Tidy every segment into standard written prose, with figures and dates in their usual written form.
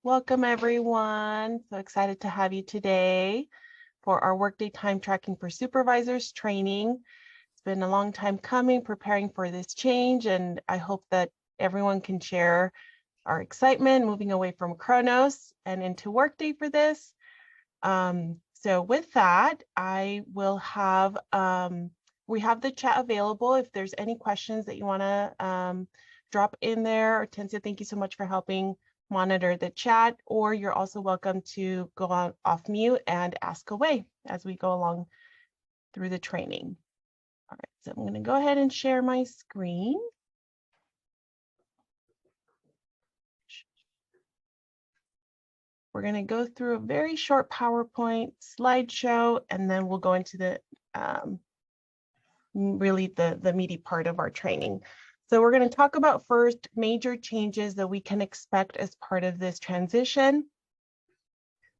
Welcome everyone. So excited to have you today for our Workday Time Tracking for Supervisors training. It's been a long time coming, preparing for this change, and I hope that everyone can share our excitement moving away from Kronos and into Workday for this. So with that, I will have, we have the chat available if there's any questions that you want to drop in there. Hortensia, thank you so much for helping monitor the chat, or you're also welcome to go on off mute and ask away as we go along through the training. All right, so I'm going to go ahead and share my screen. We're going to go through a very short PowerPoint slideshow, and then we'll go into the really the meaty part of our training. So we're going to talk about first major changes that we can expect as part of this transition.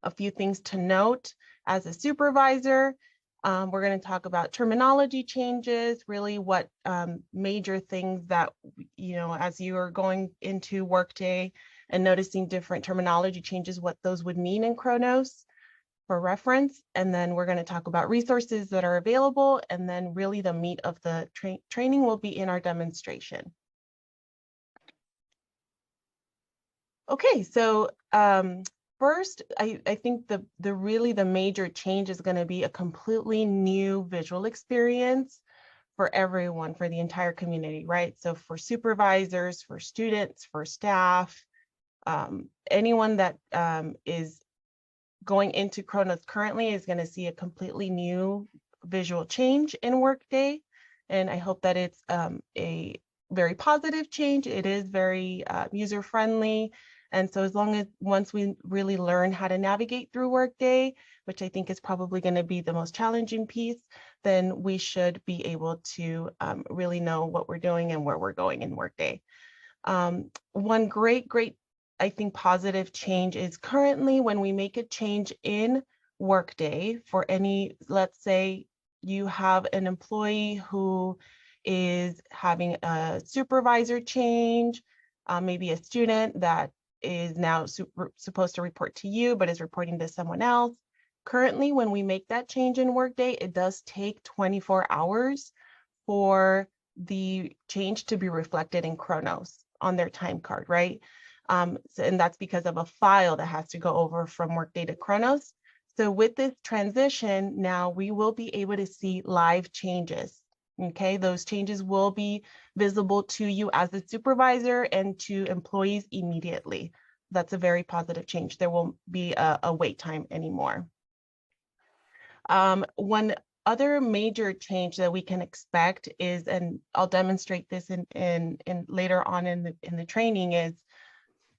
A few things to note as a supervisor. We're going to talk about terminology changes, really what major things that, as you are going into Workday and noticing different terminology changes, what those would mean in Kronos for reference. And then we're going to talk about resources that are available. And then really the meat of the training will be in our demonstration. Okay, so first, I think the major change is going to be a completely new visual experience for everyone, for the entire community, right? So for supervisors, for students, for staff, anyone that is going into Kronos currently is going to see a completely new visual change in Workday. And I hope that it's a very positive change. It is very user-friendly. And so as long as once we really learn how to navigate through Workday, which I think is probably going to be the most challenging piece, then we should be able to really know what we're doing and where we're going in Workday. One great, I think, positive change is currently when we make a change in Workday for any, let's say you have an employee who is having a supervisor change, maybe a student that is now supposed to report to you, but is reporting to someone else. Currently, when we make that change in Workday, it does take 24 hours for the change to be reflected in Kronos on their time card, right? And that's because of a file that has to go over from Workday to Kronos. So with this transition, now we will be able to see live changes. Okay, those changes will be visible to you as a supervisor and to employees immediately. That's a very positive change. There won't be a wait time anymore. One other major change that we can expect is, and I'll demonstrate this in later on in the training, is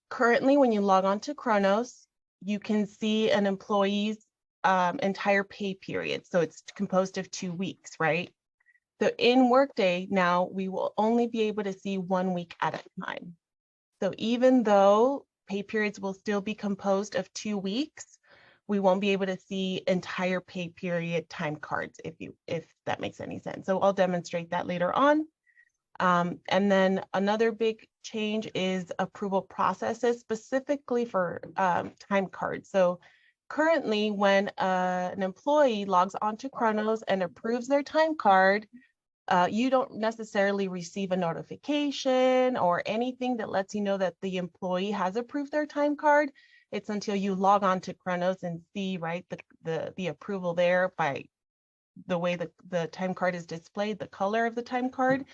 currently, when you log on to Kronos, you can see an employee's entire pay period. So it's composed of 2 weeks, right? So in Workday now, we will only be able to see 1 week at a time. So even though pay periods will still be composed of 2 weeks, we won't be able to see entire pay period time cards, if that makes any sense. So I'll demonstrate that later on. And then another big change is approval processes, specifically for time cards. So currently, when an employee logs onto Kronos and approves their time card, you don't necessarily receive a notification or anything that lets you know that the employee has approved their time card. It's until you log on to Kronos and see, right, the approval there by the way the time card is displayed, the color of the time card.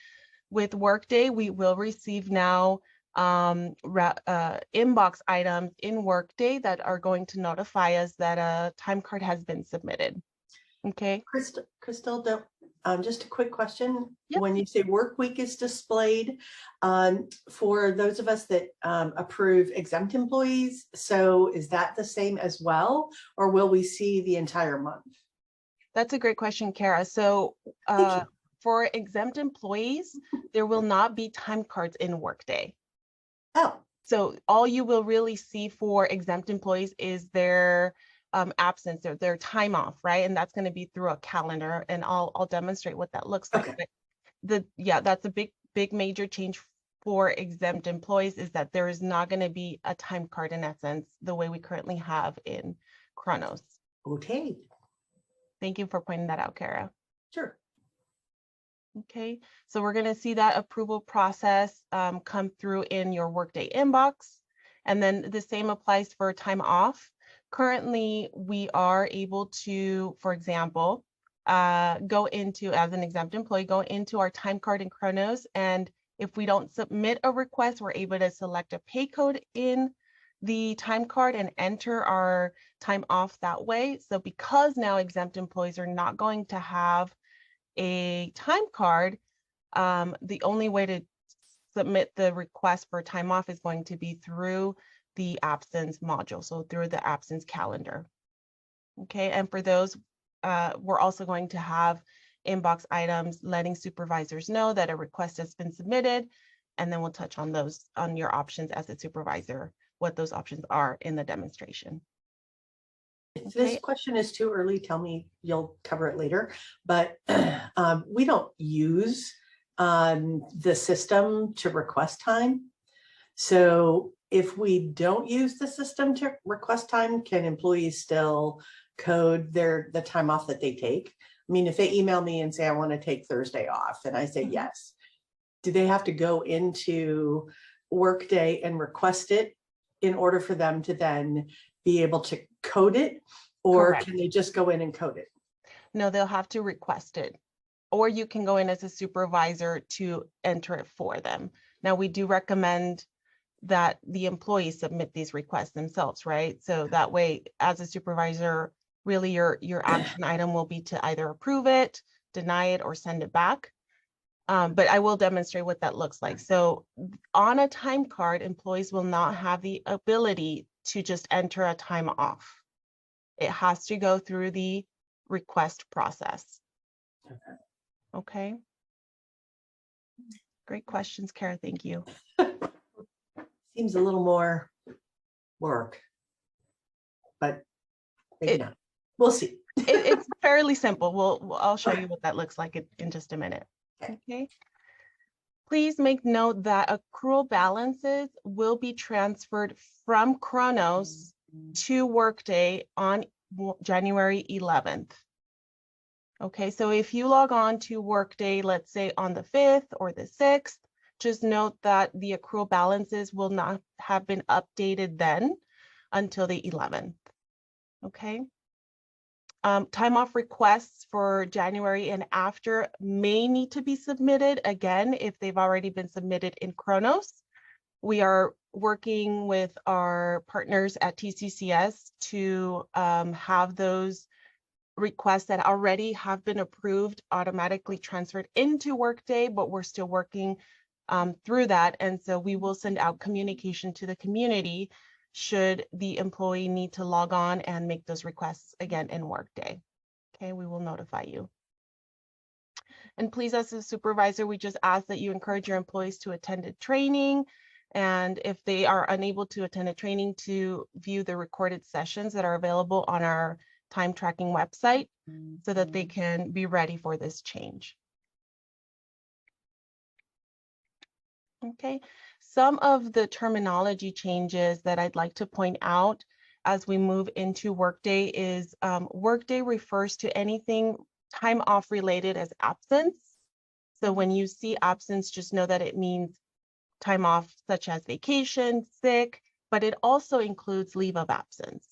With Workday, we will receive now inbox items in Workday that are going to notify us that a time card has been submitted. Okay. Crystal, just a quick question. Yep. When you say work week is displayed, for those of us that approve exempt employees, so is that the same as well, or will we see the entire month? That's a great question, Kara. So for exempt employees, there will not be time cards in Workday. Oh. So all you will really see for exempt employees is their absence or their time off, right? And that's going to be through a calendar, and I'll demonstrate what that looks like. Okay. But that's a big major change for exempt employees is that there is not going to be a time card in essence, the way we currently have in Kronos. Okay, Thank you for pointing that out, Kara. sure. Okay, so we're going to see that approval process come through in your Workday inbox. And then the same applies for time off. Currently, we are able to, for example, go into, as an exempt employee, go into our time card in Kronos. And if we don't submit a request, we're able to select a pay code in the time card and enter our time off that way. So because now exempt employees are not going to have a time card, the only way to submit the request for time off is going to be through the absence module, so through the absence calendar. Okay, and for those, we're also going to have inbox items letting supervisors know that a request has been submitted, and then we'll touch on those, on your options as a supervisor, what those options are in the demonstration. If this question is too early, tell me, you'll cover it later. But we don't use the system to request time. So if we don't use the system to request time, can employees still code the time off that they take? I mean, if they email me and say, I want to take Thursday off, and I say yes, do they have to go into Workday and request it in order for them to then be able to code it, or Correct. can they just go in and code it? No, they'll have to request it, or you can go in as a supervisor to enter it for them. Now, we do recommend that the employees submit these requests themselves, right? So that way, as a supervisor, really your action item will be to either approve it, deny it, or send it back. But I will demonstrate what that looks like. So on a time card, employees will not have the ability to just enter a time off. It has to go through the request process. Okay. Great questions, Kara. Thank you. Seems a little more work, but maybe not. We'll see. It's fairly simple. I'll show you what that looks like in just a minute. Okay. Please make note that accrual balances will be transferred from Kronos to Workday on January 11th. Okay, so if you log on to Workday, let's say on the 5th or the 6th, just note that the accrual balances will not have been updated then until the 11th. Okay. Time off requests for January and after may need to be submitted again if they've already been submitted in Kronos. We are working with our partners at TCCS to have those requests that already have been approved automatically transferred into Workday, but we're still working through that. And so we will send out communication to the community should the employee need to log on and make those requests again in Workday. Okay, we will notify you. And please, as a supervisor, we just ask that you encourage your employees to attend a training. And if they are unable to attend a training, to view the recorded sessions that are available on our time tracking website so that they can be ready for this change. Okay, some of the terminology changes that I'd like to point out as we move into Workday is Workday refers to anything time off related as absence. So when you see absence, just know that it means time off such as vacation, sick, but it also includes leave of absence.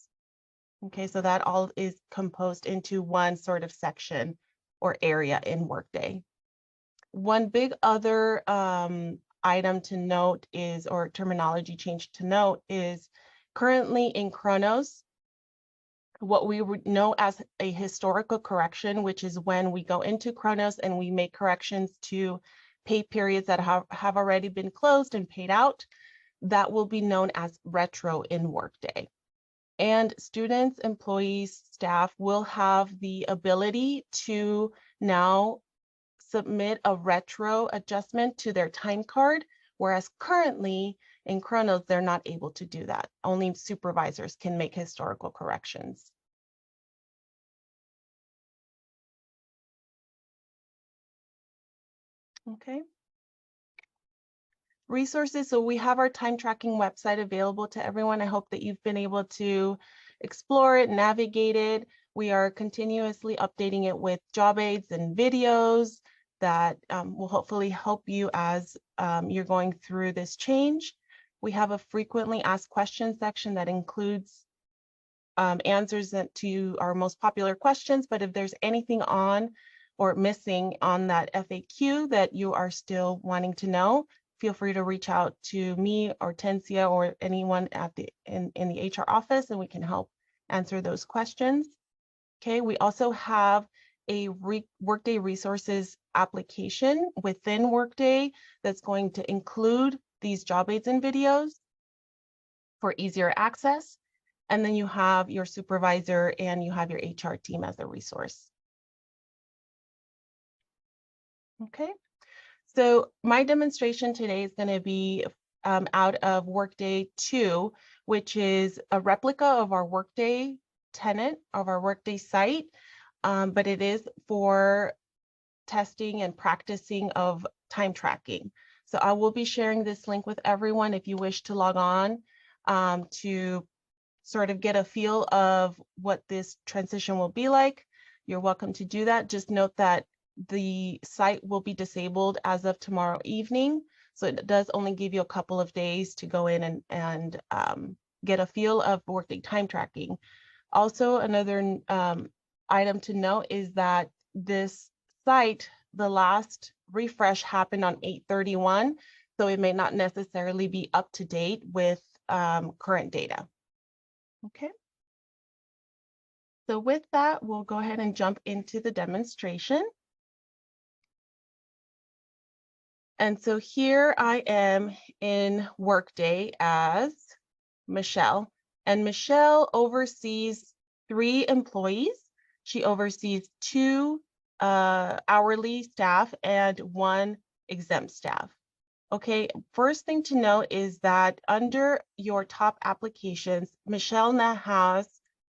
Okay, so that all is composed into one sort of section or area in Workday. One big other item to note is, or terminology change to note, is currently in Kronos, what we would know as a historical correction, which is when we go into Kronos and we make corrections to pay periods that have already been closed and paid out, that will be known as retro in Workday. And students, employees, staff will have the ability to now submit a retro adjustment to their time card, whereas currently in Kronos, they're not able to do that. Only supervisors can make historical corrections. Okay. resources. So we have our time tracking website available to everyone. I hope that you've been able to explore it, navigate it. We are continuously updating it with job aids and videos that will hopefully help you as you're going through this change. We have a frequently asked questions section that includes answers to our most popular questions, but if there's anything on or missing on that FAQ that you are still wanting to know, feel free to reach out to me or Tencia or anyone at in the HR office, and we can help answer those questions. Okay, we also have a Workday resources application within Workday that's going to include these job aids and videos for easier access. And then you have your supervisor and you have your HR team as a resource. Okay, so my demonstration today is going to be out of Workday 2, which is a replica of our Workday tenant, of our Workday site, but it is for testing and practicing of time tracking. So I will be sharing this link with everyone if you wish to log on to sort of get a feel of what this transition will be like. You're welcome to do that. Just note that the site will be disabled as of tomorrow evening. So it does only give you a couple of days to go in and get a feel of Workday time tracking. Also, another item to note is that this site, the last refresh happened on 8/31, so it may not necessarily be up to date with current data. Okay. So with that, we'll go ahead and jump into the demonstration. And so here I am in Workday as Michelle, and Michelle oversees 3 employees. She oversees 2 hourly staff and 1 exempt staff. Okay, first thing to note is that under your top applications, Michelle now has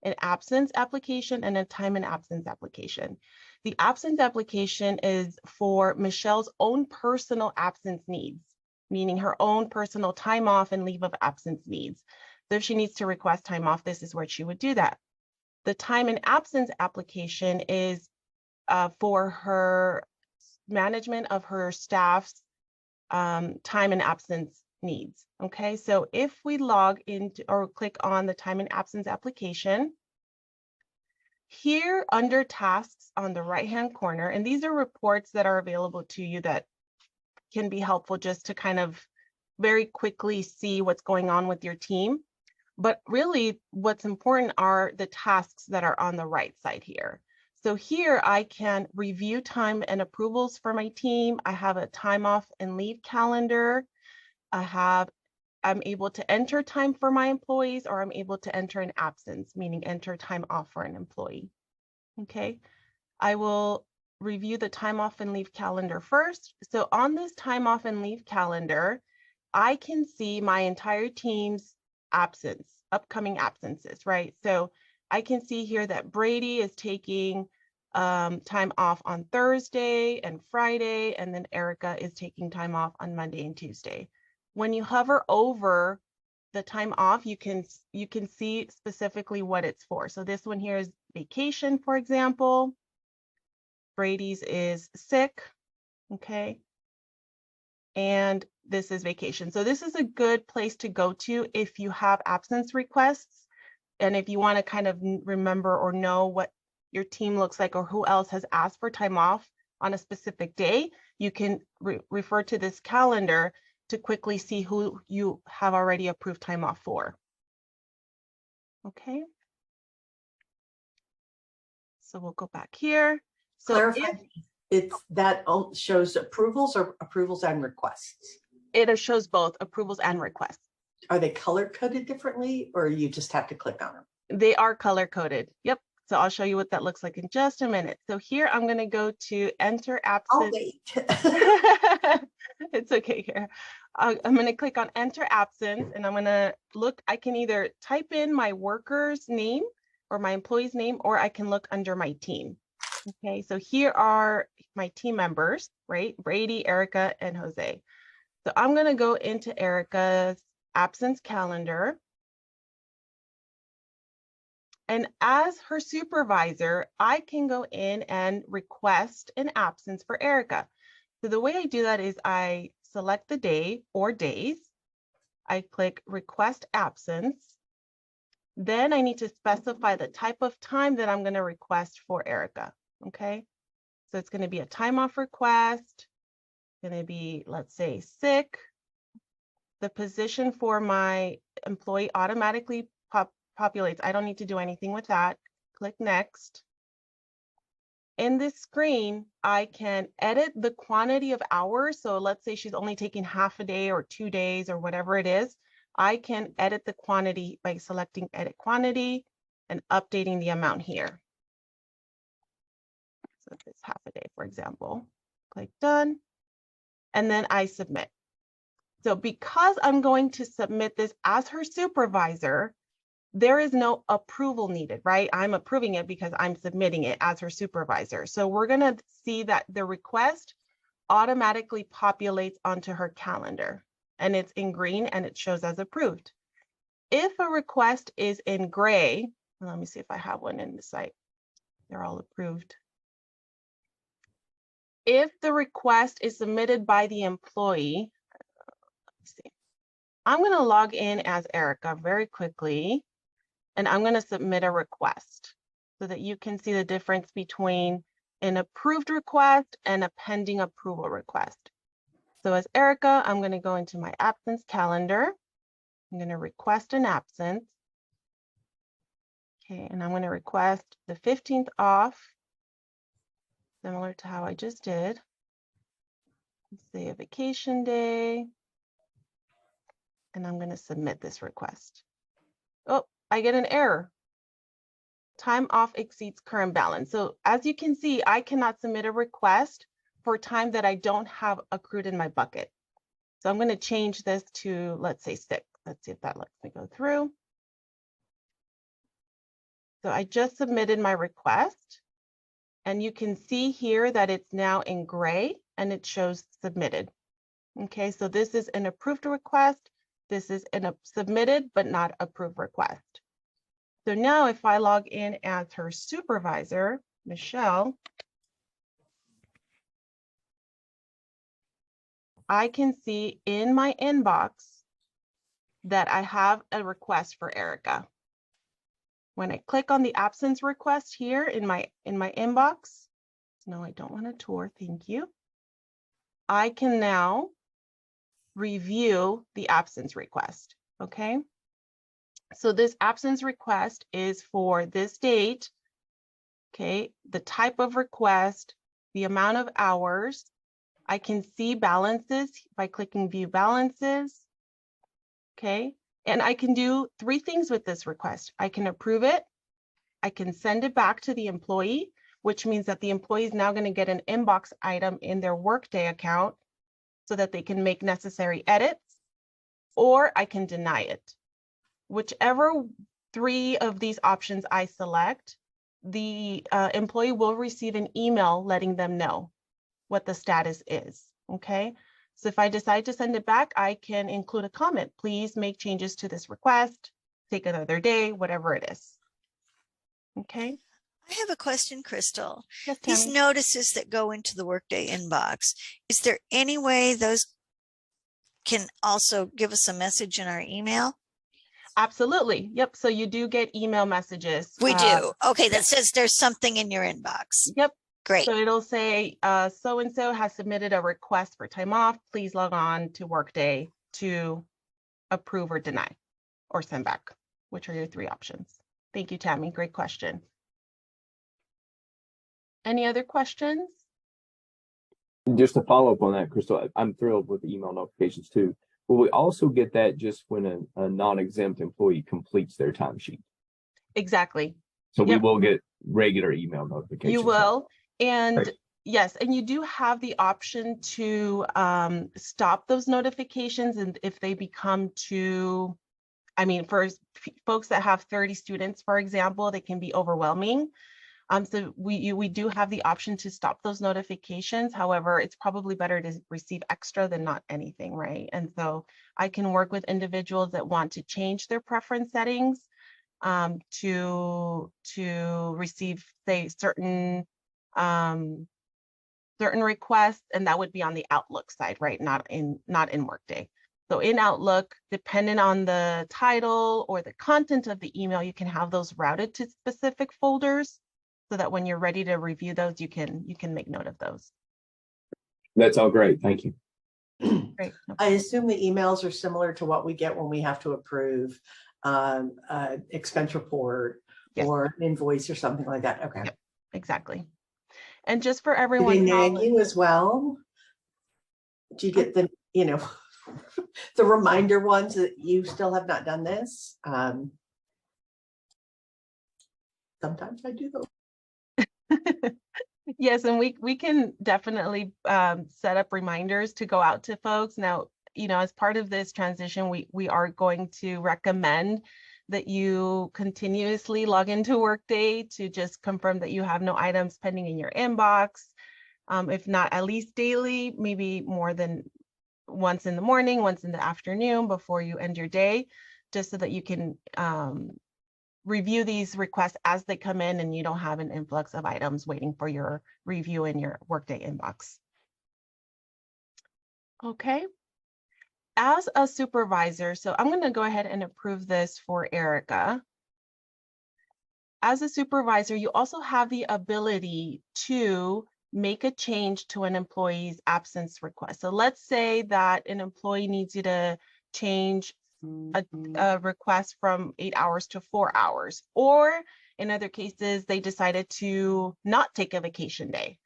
an absence application and a time and absence application. The absence application is for Michelle's own personal absence needs, meaning her own personal time off and leave of absence needs. So if she needs to request time off, this is where she would do that. The time and absence application is for her management of her staff's time and absence needs. Okay, so if we log into or click on the time and absence application, here under tasks on the right-hand corner, and these are reports that are available to you that can be helpful just to kind of very quickly see what's going on with your team. But really what's important are the tasks that are on the right side here. So here I can review time and approvals for my team. I have a time off and leave calendar. I'm able to enter time for my employees, or I'm able to enter an absence, meaning enter time off for an employee. Okay, I will review the time off and leave calendar first. So on this time off and leave calendar, I can see my entire team's upcoming absences, right? So I can see here that Brady is taking time off on Thursday and Friday, and then Erica is taking time off on Monday and Tuesday. When you hover over the time off, you can see specifically what it's for. So this one here is vacation, for example. Brady's is sick, okay? And this is vacation. So this is a good place to go to if you have absence requests, and if you want to kind of remember or know what your team looks like or who else has asked for time off on a specific day, you can refer to this calendar to quickly see who you have already approved time off for. Okay. So we'll go back here. So clarify, that shows approvals or approvals and requests? It shows both approvals and requests. Are they color coded differently, or you just have to click on them? They are color coded. Yep. So I'll show you what that looks like in just a minute. So here I'm going to go to enter absence. I'll wait. It's okay here. I'm going to click on enter absence, and I'm going to look. I can either type in my worker's name or my employee's name, or I can look under my team. Okay, so here are my team members, right? Brady, Erica, and Jose. So I'm going to go into Erica's absence calendar. And as her supervisor, I can go in and request an absence for Erica. So the way I do that is I select the day or days. I click request absence. Then I need to specify the type of time that I'm going to request for Erica. Okay. So it's going to be a time off request. Going to be, let's say, sick. The position for my employee automatically populates. I don't need to do anything with that. Click next. In this screen, I can edit the quantity of hours. So let's say she's only taking half a day or 2 days or whatever it is. I can edit the quantity by selecting edit quantity and updating the amount here. So if it's half a day, for example, click done, and then I submit. So because I'm going to submit this as her supervisor, there is no approval needed, right? I'm approving it because I'm submitting it as her supervisor. So we're going to see that the request automatically populates onto her calendar, and it's in green and it shows as approved. If a request is in gray, let me see if I have one in the site. They're all approved. If the request is submitted by the employee, let's see. I'm going to log in as Erica very quickly, and I'm going to submit a request so that you can see the difference between an approved request and a pending approval request. So as Erica, I'm going to go into my absence calendar. I'm going to request an absence. Okay, and I'm going to request the 15th off, similar to how I just did. Let's say a vacation day. And I'm going to submit this request. Oh, I get an error. Time off exceeds current balance. So as you can see, I cannot submit a request for time that I don't have accrued in my bucket. So I'm going to change this to, let's say, sick. Let's see if that lets me go through. So I just submitted my request, and you can see here that it's now in gray and it shows submitted. Okay, so this is an approved request. This is a submitted but not approved request. So now if I log in as her supervisor, Michelle, I can see in my inbox that I have a request for Erica. When I click on the absence request here in my inbox, no, I don't want a tour, thank you. I can now review the absence request, okay? So this absence request is for this date, okay? The type of request, the amount of hours. I can see balances by clicking view balances, okay? And I can do 3 things with this request. I can approve it, I can send it back to the employee, which means that the employee is now going to get an inbox item in their Workday account so that they can make necessary edits, or I can deny it. Whichever 3 of these options I select, the employee will receive an email letting them know what the status is, okay? So if I decide to send it back, I can include a comment. Please make changes to this request, take another day, whatever it is. Okay. I have a question, Crystal. Yes, These Tammy. notices that go into the Workday inbox, is there any way those can also give us a message in our email? Absolutely. Yep. So you do get email messages. We do. Okay, that says there's something in your inbox. Yep. Great. So it'll say so-and-so has submitted a request for time off. Please log on to Workday to approve or deny or send back, which are your 3 options. Thank you, Tammy. Great question. Any other questions? Just to follow up on that, Crystal, I'm thrilled with the email notifications too. Will we also get that just when a non-exempt employee completes their timesheet? Exactly. So Yep. we will get regular email notifications. You will. And Right. yes, and you do have the option to stop those notifications, and if they become too, I mean, for folks that have 30 students, for example, they can be overwhelming. So we do have the option to stop those notifications. However, it's probably better to receive extra than not anything, right? And so I can work with individuals that want to change their preference settings to receive, say, certain requests, and that would be on the Outlook side, right? Not in Workday. So in Outlook, depending on the title or the content of the email, you can have those routed to specific folders so that when you're ready to review those, you can make note of those. That's all great. Thank you. Great. I assume the emails are similar to what we get when we have to approve expense report or invoice or something like that. Okay. Yep, exactly. And just for Do everyone, they nag you as well? Do you get the, the reminder ones that you still have not done this? Sometimes I do those. Yes, and we can definitely set up reminders to go out to folks. Now, as part of this transition, we are going to recommend that you continuously log into Workday to just confirm that you have no items pending in your inbox. If not at least daily, maybe more than once in the morning, once in the afternoon before you end your day, just so that you can review these requests as they come in and you don't have an influx of items waiting for your review in your Workday inbox. Okay. As a supervisor, so I'm going to go ahead and approve this for Erica. As a supervisor, you also have the ability to make a change to an employee's absence request. So let's say that an employee needs you to change a request from 8 hours to 4 hours, or in other cases, they decided to not take a vacation day.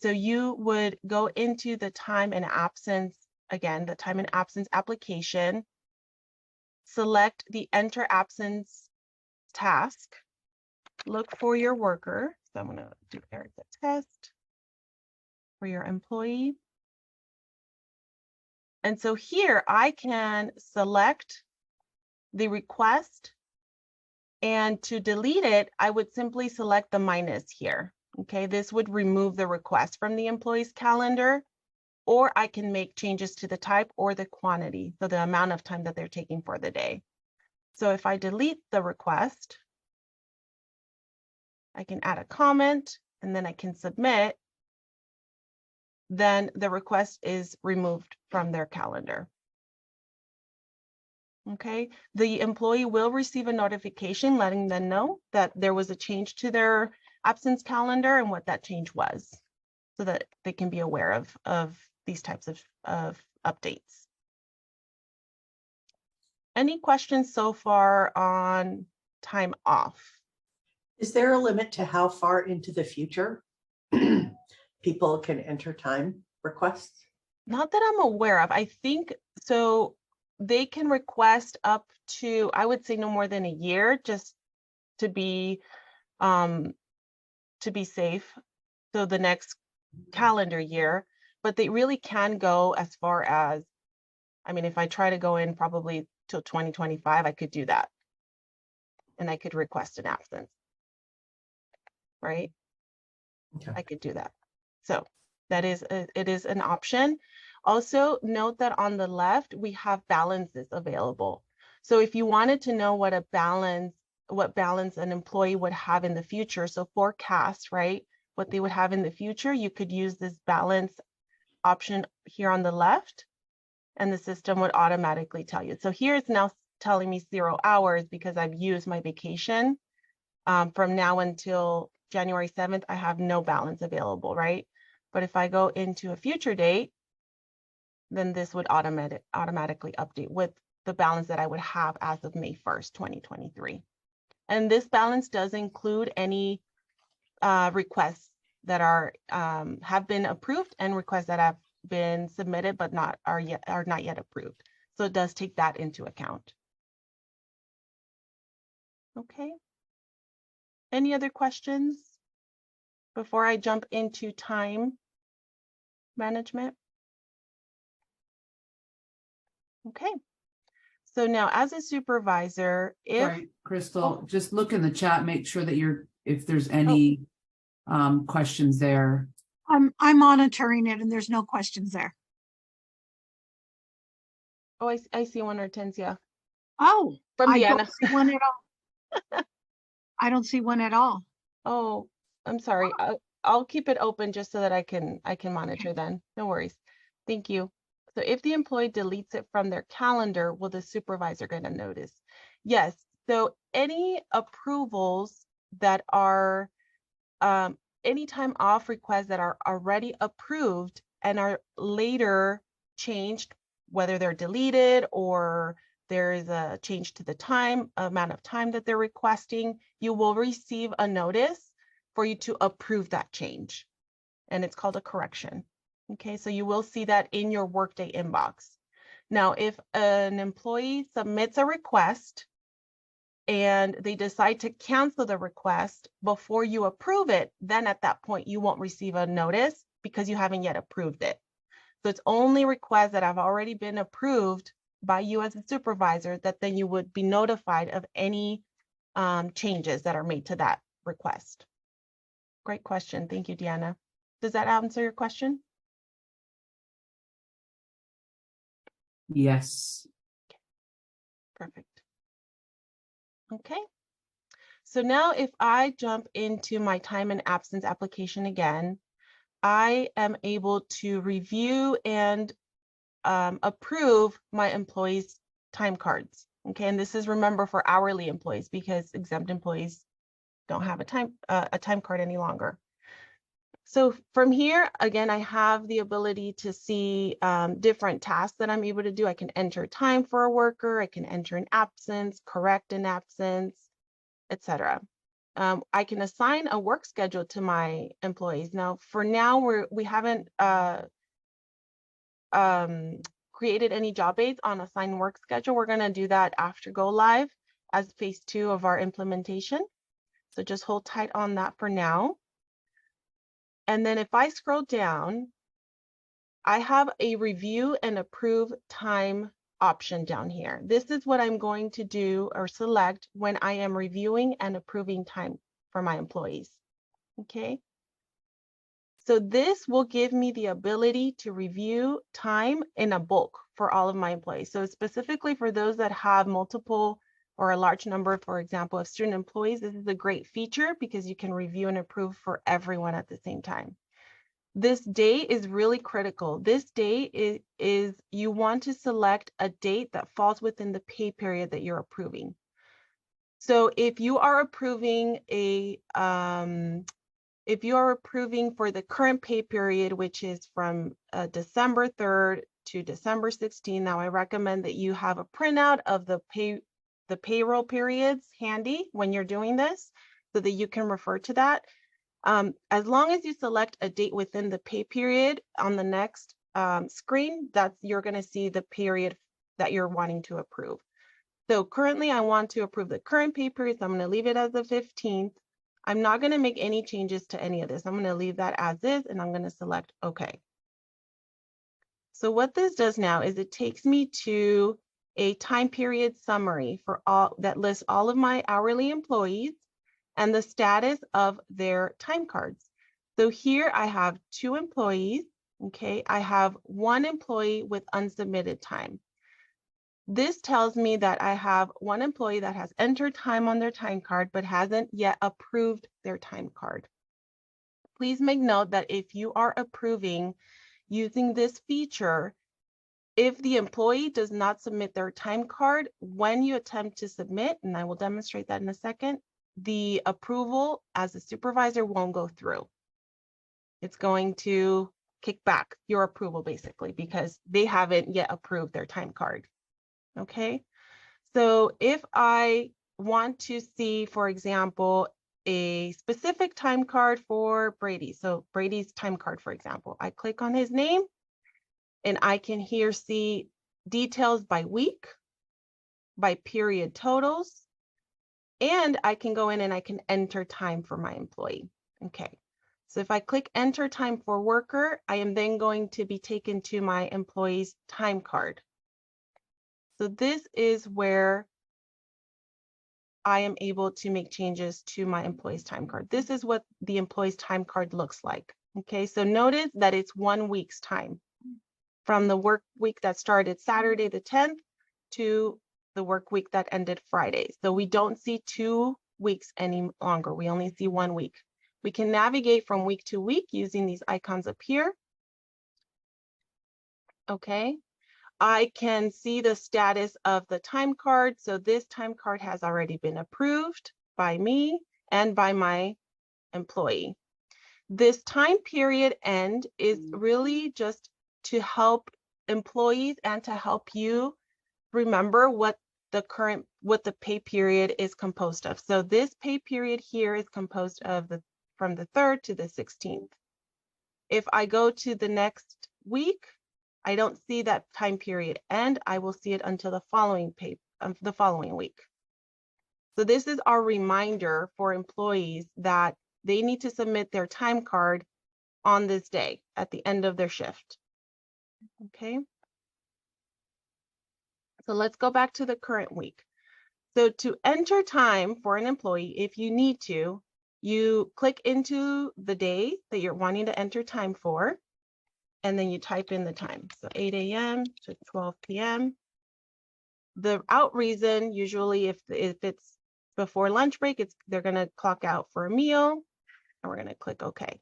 So you would go into the time and absence, again, the time and absence application, select the enter absence task, look for your worker. So I'm going to do Erica test for your employee. And so here I can select the request, and to delete it, I would simply select the minus here. Okay, this would remove the request from the employee's calendar, or I can make changes to the type or the quantity, so the amount of time that they're taking for the day. So if I delete the request, I can add a comment and then I can submit. Then the request is removed from their calendar. Okay, the employee will receive a notification letting them know that there was a change to their absence calendar and what that change was, so that they can be aware of these types of updates. Any questions so far on time off? Is there a limit to how far into the future people can enter time requests? Not that I'm aware of. I think so. They can request up to, I would say, no more than a year, just to be safe. So the next calendar year, but they really can go as far as, I mean, if I try to go in probably till 2025, I could do that. And I could request an absence, right? Okay. I could do that. So that is, it is an option. Also note that on the left, we have balances available. So if you wanted to know what balance an employee would have in the future, so forecast, right? What they would have in the future, you could use this balance option here on the left, and the system would automatically tell you. So here it's now telling me 0 hours because I've used my vacation. From now until January 7th, I have no balance available, right? But if I go into a future date, then this would automatically update with the balance that I would have as of May 1st, 2023. And this balance does include any requests that are have been approved and requests that have been submitted but are not yet approved. So it does take that into account. Okay. Any other questions before I jump into time management? Okay. So now as a supervisor, if Sorry, Crystal, just look in the chat, make sure that you're if there's any questions there. I'm monitoring it and there's no questions there. Oh, I see one, Hortensia, Oh, from I Deanna. don't see one at all. I don't see one at all. Oh, I'm sorry. I'll keep it open just so that I can monitor then. No worries. Thank you. So if the employee deletes it from their calendar, will the supervisor get a notice? Yes. So any approvals that are any time off requests that are already approved and are later changed, whether they're deleted or there is a change to the amount of time that they're requesting, you will receive a notice for you to approve that change. And it's called a correction. Okay, so you will see that in your Workday inbox. Now, if an employee submits a request and they decide to cancel the request before you approve it, then at that point you won't receive a notice because you haven't yet approved it. So it's only requests that have already been approved by you as a supervisor that then you would be notified of any changes that are made to that request. Great question. Thank you, Deanna. Does that answer your question? Yes. Perfect. Okay. So now if I jump into my time and absence application again, I am able to review and approve my employees' time cards. Okay, and this is, remember, for hourly employees because exempt employees don't have a time card any longer. So from here, again, I have the ability to see different tasks that I'm able to do. I can enter time for a worker, I can enter an absence, correct an absence, etc. I can assign a work schedule to my employees. Now, for now, we haven't created any job aids on assigned work schedule. We're going to do that after go live as phase 2 of our implementation. So just hold tight on that for now. And then if I scroll down, I have a review and approve time option down here. This is what I'm going to do or select when I am reviewing and approving time for my employees. Okay. So this will give me the ability to review time in a bulk for all of my employees. So specifically for those that have multiple or a large number, for example, of student employees, this is a great feature because you can review and approve for everyone at the same time. This date is really critical. This date is you want to select a date that falls within the pay period that you're approving. So if you are approving for the current pay period, which is from December 3rd to December 16th, now I recommend that you have a printout of the payroll periods handy when you're doing this so that you can refer to that. As long as you select a date within the pay period on the next screen, you're going to see the period that you're wanting to approve. So currently I want to approve the current pay period, so I'm going to leave it as the 15th. I'm not going to make any changes to any of this. I'm going to leave that as is, and I'm going to select OK. So what this does now is it takes me to a time period summary for all that lists all of my hourly employees and the status of their time cards. So here I have 2 employees. Okay, I have 1 employee with unsubmitted time. This tells me that I have 1 employee that has entered time on their time card but hasn't yet approved their time card. Please make note that if you are approving using this feature, if the employee does not submit their time card, when you attempt to submit, and I will demonstrate that in a second, the approval as a supervisor won't go through. It's going to kick back your approval basically because they haven't yet approved their time card. Okay, so if I want to see, for example, a specific time card for Brady, so Brady's time card, for example, I click on his name and I can here see details by week, by period totals, and I can go in and I can enter time for my employee. Okay, so if I click enter time for worker, I am then going to be taken to my employee's time card. So this is where I am able to make changes to my employee's time card. This is what the employee's time card looks like. Okay, so notice that it's 1 week's time from the work week that started Saturday the 10th to the work week that ended Friday. So we don't see 2 weeks any longer. We only see 1 week. We can navigate from week to week using these icons up here. Okay. I can see the status of the time card. So this time card has already been approved by me and by my employee. This time period end is really just to help employees and to help you remember what the pay period is composed of. So this pay period here is composed of from the 3rd to the 16th. If I go to the next week, I don't see that time period end. I will see it until the following week. So this is our reminder for employees that they need to submit their time card on this day at the end of their shift. Okay. So let's go back to the current week. So to enter time for an employee, if you need to, you click into the day that you're wanting to enter time for, and then you type in the time. So 8 a.m. to 12 p.m. The out reason, usually if it's before lunch break, they're gonna clock out for a meal, and we're gonna click OK.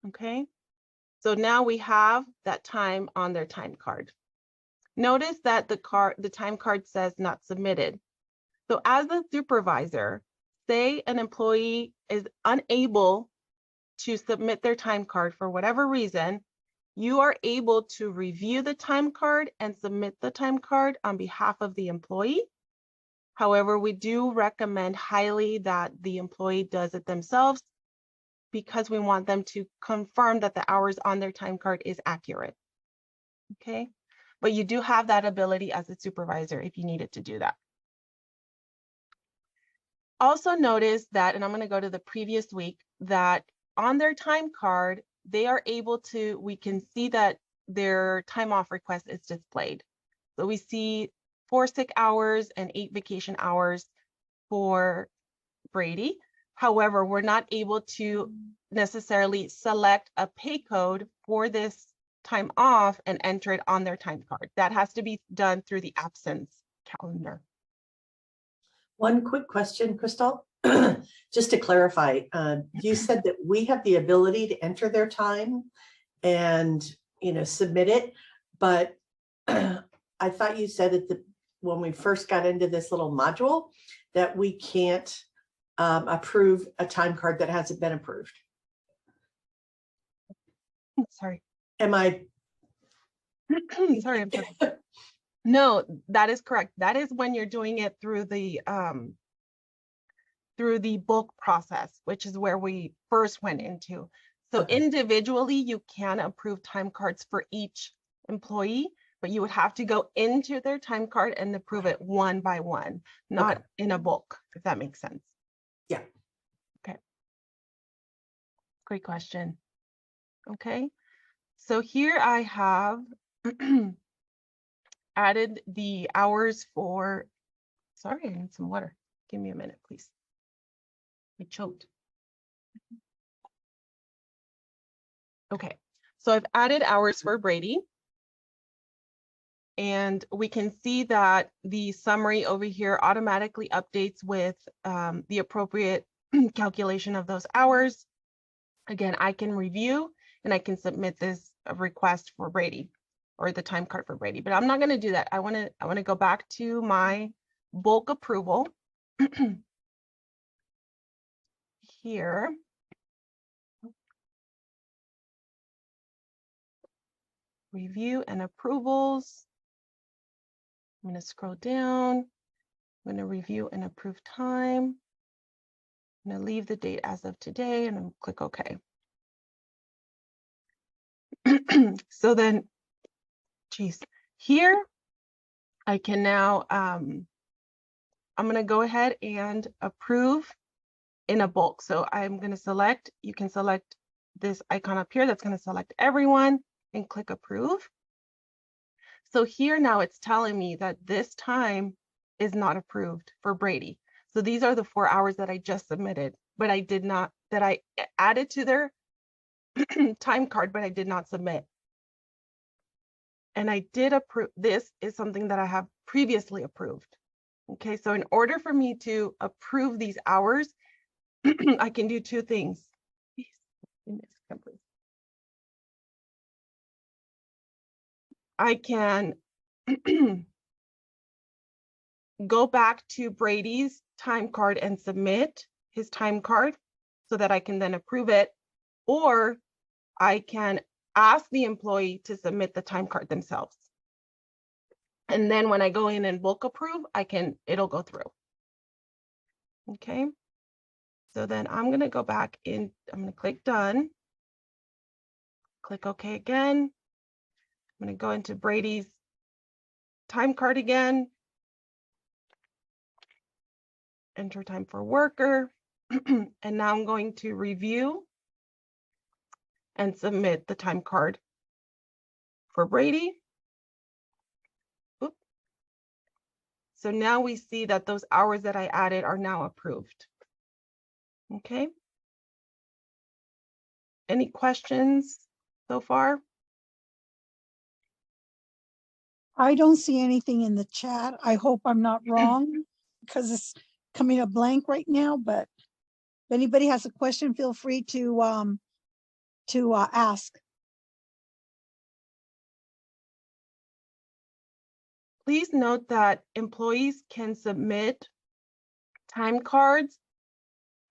Okay, so now we have that time on their time card. Notice that the time card says not submitted. So as a supervisor, say an employee is unable to submit their time card for whatever reason, you are able to review the time card and submit the time card on behalf of the employee. However, we do recommend highly that the employee does it themselves because we want them to confirm that the hours on their time card is accurate. Okay, but you do have that ability as a supervisor if you needed to do that. Also notice that, and I'm going to go to the previous week, that on their time card, they are able to, we can see that their time off request is displayed. So we see 4 sick hours and 8 vacation hours for Brady. However, we're not able to necessarily select a pay code for this time off and enter it on their time card. That has to be done through the absence calendar. One quick question, Crystal, just to clarify, you said that we have the ability to enter their time and, submit it, but I thought you said when we first got into this little module that we can't approve a time card that hasn't been approved. Sorry. Am I? Sorry, I'm sorry. No, that is correct. That is when you're doing it through the bulk process, which is where we first went into. So Okay. Individually, you can approve time cards for each employee, but you would have to go into their time card and approve it one by one, not in a bulk, if that makes sense. Yeah. Okay. Great question. Okay. So here I have added the hours for, sorry, I need some water. Give me a minute, please. I choked. Okay, so I've added hours for Brady. And we can see that the summary over here automatically updates with the appropriate calculation of those hours. Again, I can review and I can submit this request for Brady or the time card for Brady, but I'm not going to do that. I want to go back to my bulk approval here. Review and approvals. I'm going to scroll down. I'm going to review and approve time. I'm going to leave the date as of today and I'm click OK. So then, geez, here I can now, I'm going to go ahead and approve in a bulk. So I'm going to select, you can select this icon up here that's going to select everyone and click approve. So here now it's telling me that this time is not approved for Brady. So these are the 4 hours that I just submitted, but I did not, that I added to their time card, but I did not submit. And I did approve, this is something that I have previously approved. Okay, so in order for me to approve these hours, I can do two things. I can go back to Brady's time card and submit his time card so that I can then approve it, or I can ask the employee to submit the time card themselves. And then when I go in and bulk approve, it'll go through. Okay. So then I'm going to go back in, I'm going to click done. Click OK again. I'm going to go into Brady's time card again. Enter time for worker. And now I'm going to review and submit the time card for Brady. Oops. So now we see that those hours that I added are now approved. Okay. Any questions so far? I don't see anything in the chat. I hope I'm not wrong because it's coming up blank right now, but if anybody has a question, feel free to ask. Please note that employees can submit time cards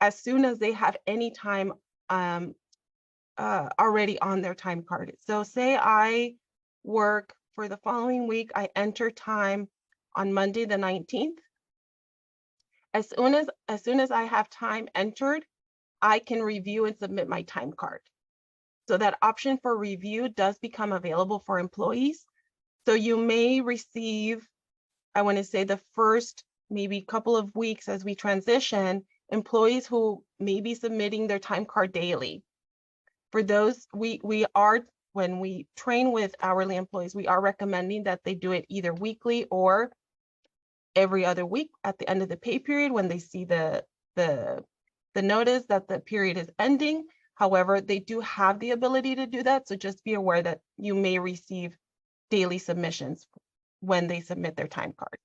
as soon as they have any time already on their time card. So say I work for the following week, I enter time on Monday the 19th. As soon as I have time entered, I can review and submit my time card. So that option for review does become available for employees. So you may receive, I want to say the first maybe couple of weeks as we transition, employees who may be submitting their time card daily. For those, we are, when we train with hourly employees, we are recommending that they do it either weekly or every other week at the end of the pay period when they see the notice that the period is ending. However, they do have the ability to do that. So just be aware that you may receive daily submissions when they submit their time card.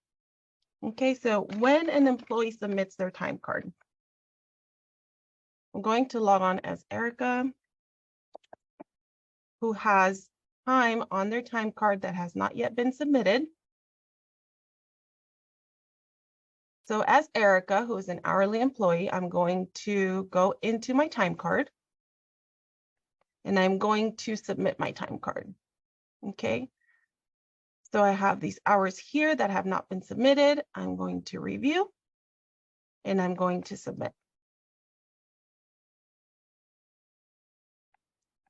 Okay, so when an employee submits their time card, I'm going to log on as Erica, who has time on their time card that has not yet been submitted. So as Erica, who is an hourly employee, I'm going to go into my time card and I'm going to submit my time card. Okay. So I have these hours here that have not been submitted. I'm going to review and I'm going to submit.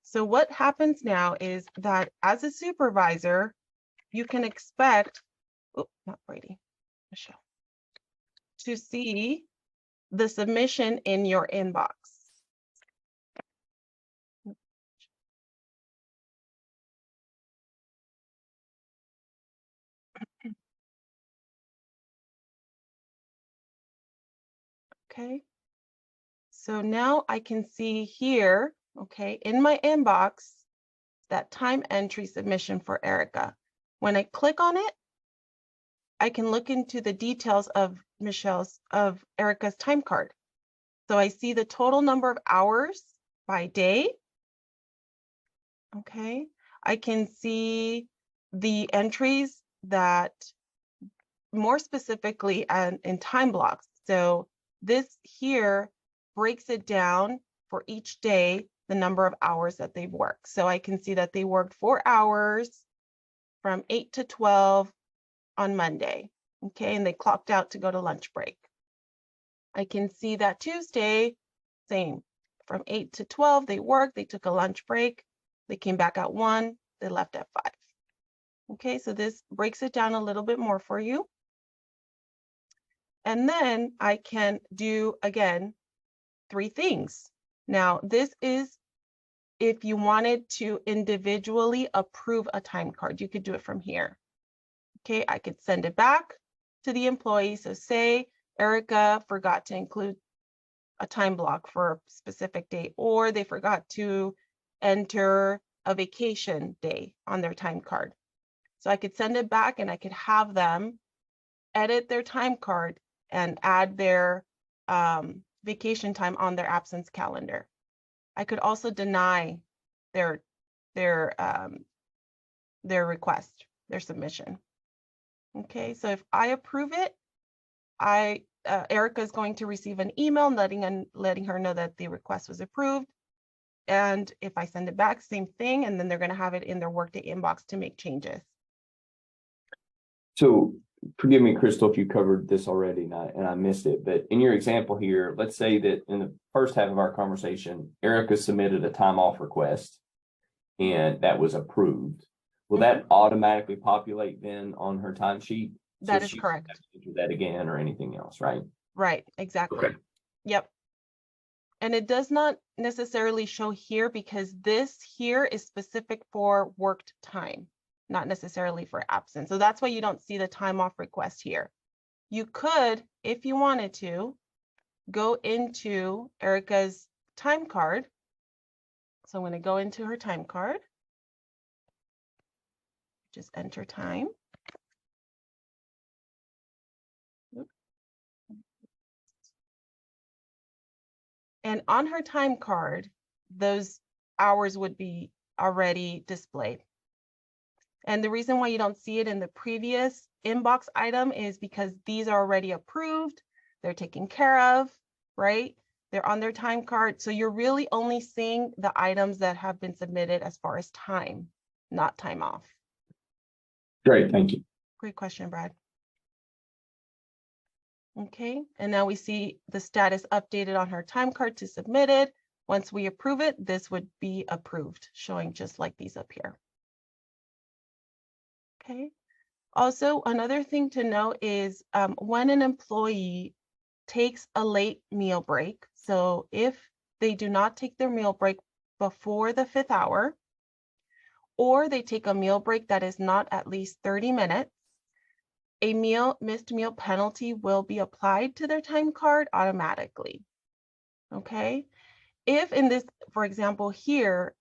So what happens now is that as a supervisor, you can expect, oh, not Brady, Michelle, to see the submission in your inbox. Okay. So now I can see here, okay, in my inbox, that time entry submission for Erica. When I click on it, I can look into the details of Erica's time card. So I see the total number of hours by day. Okay, I can see the entries that more specifically in time blocks. So this here breaks it down for each day, the number of hours that they've worked. So I can see that they worked 4 hours from 8 to 12 on Monday. Okay, and they clocked out to go to lunch break. I can see that Tuesday, same, from 8 to 12, they worked, they took a lunch break, they came back at 1, they left at 5. Okay, so this breaks it down a little bit more for you. And then I can do, again, 3 things. Now, this is if you wanted to individually approve a time card, you could do it from here. Okay, I could send it back to the employee. So say Erica forgot to include a time block for a specific day, or they forgot to enter a vacation day on their time card. So I could send it back and I could have them edit their time card and add their vacation time on their absence calendar. I could also deny their request, their submission. Okay, so if I approve it, Erica is going to receive an email letting her know that the request was approved. And if I send it back, same thing, and then they're going to have it in their Workday inbox to make changes. So forgive me, Crystal, if you covered this already and I missed it, but in your example here, let's say that in the first half of our conversation, Erica submitted a time off request and that was approved. Will that automatically populate then on her timesheet? That is correct. Do that again or anything else, right? Right, exactly. Okay. Yep. And it does not necessarily show here because this here is specific for worked time, not necessarily for absence. So that's why you don't see the time off request here. You could, if you wanted to, go into Erica's time card. So I'm going to go into her time card. Just enter time. And on her time card, those hours would be already displayed. And the reason why you don't see it in the previous inbox item is because these are already approved. They're taken care of, right? They're on their time card. So you're really only seeing the items that have been submitted as far as time, not time off. Great, thank you. Great question, Brad. Okay, and now we see the status updated on her time card to submitted. Once we approve it, this would be approved, showing just like these up here. Okay, also another thing to note is when an employee takes a late meal break, so if they do not take their meal break before the 5th hour, or they take a meal break that is not at least 30 minutes, a missed meal penalty will be applied to their time card automatically. Okay, if in this, for example, here,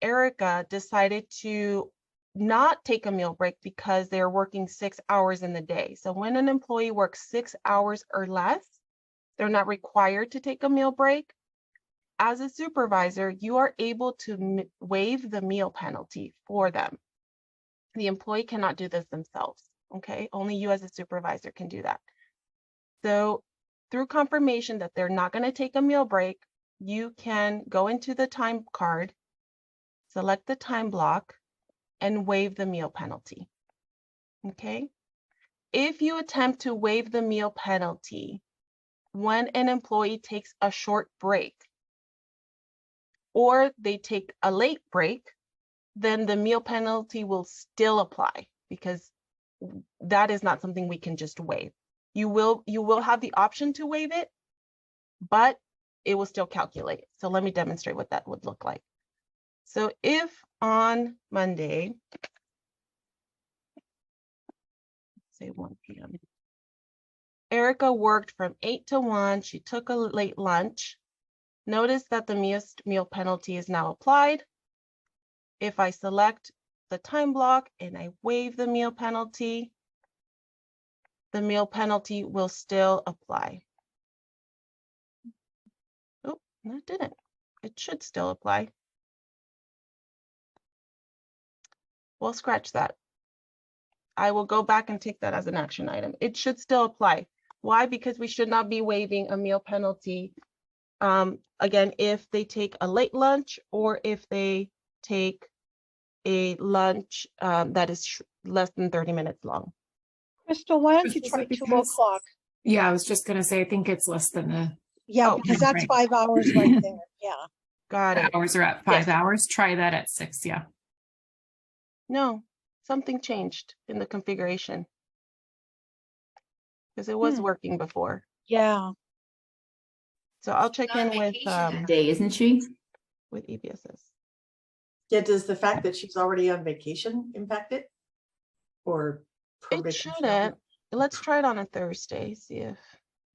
Erica decided to not take a meal break because they're working 6 hours in the day. So when an employee works 6 hours or less, they're not required to take a meal break. As a supervisor, you are able to waive the meal penalty for them. The employee cannot do this themselves. Okay, only you as a supervisor can do that. So through confirmation that they're not going to take a meal break, you can go into the time card, select the time block, and waive the meal penalty. Okay, if you attempt to waive the meal penalty when an employee takes a short break or they take a late break, then the meal penalty will still apply because that is not something we can just waive. You will have the option to waive it, but it will still calculate. So let me demonstrate what that would look like. So if on Monday, say 1 p.m., Erica worked from 8 to 1, she took a late lunch. Notice that the missed meal penalty is now applied. If I select the time block and I waive the meal penalty will still apply. Oh, no, it didn't. It should still apply. We'll scratch that. I will go back and take that as an action item. It should still apply. Why? Because we should not be waiving a meal penalty. Again, if they take a late lunch or if they take a lunch that is less than 30 minutes long. Crystal, why don't you Is try it 2 because- o'clock? Yeah, I was just gonna say, I think it's less than the Yeah, Oh, because that's right. 5 hours right there. Yeah. Got it. hours are at 5 Yes. hours. Try that at 6, yeah. No, something changed in the configuration because it was working before. Yeah. So I'll check in with day, isn't she? with EBSS. Yeah, does the fact that she's already on vacation impact it? Or It probation? shouldn't. let's try it on a Thursday, see if